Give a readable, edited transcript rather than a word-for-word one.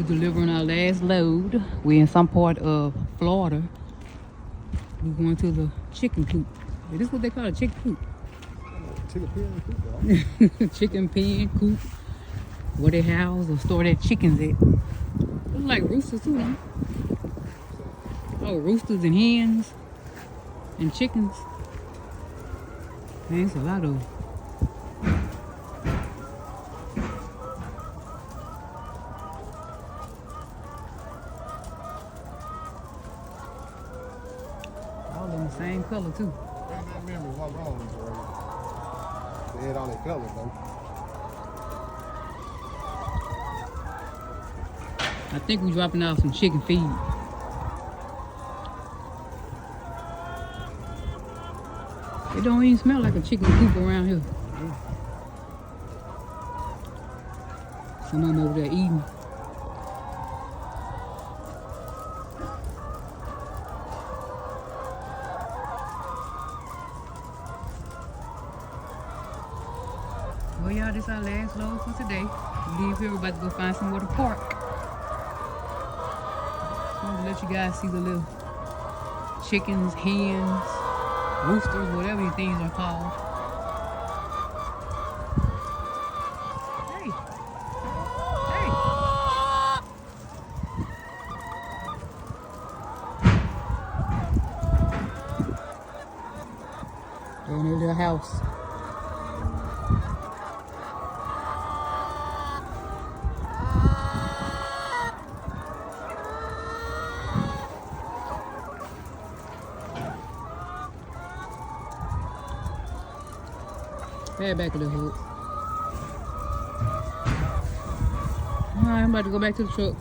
delivering our last load. We're in some part of Florida. We're going to the chicken coop. Is this what they call a chicken coop? Chicken pen and coop, Chicken pen, coop. Where they house or store their chickens at. Look like roosters too, huh? Oh, roosters and hens and chickens. Man, it's a lot of them. All of them the same color too. Ain't that memory what's wrong with it? They had all their colors though. I think we're dropping off some chicken feed. It don't even smell like a chicken coop around here. Some of them over there eating. Well, y'all, this is our last load for today. Leave here, we're about to go find somewhere to park. Just wanted to let you guys see the little chickens, hens, roosters, whatever these things are called. Hey! Hey! They're in their little house. Head back of the hood. Alright, I'm about to go back to the truck.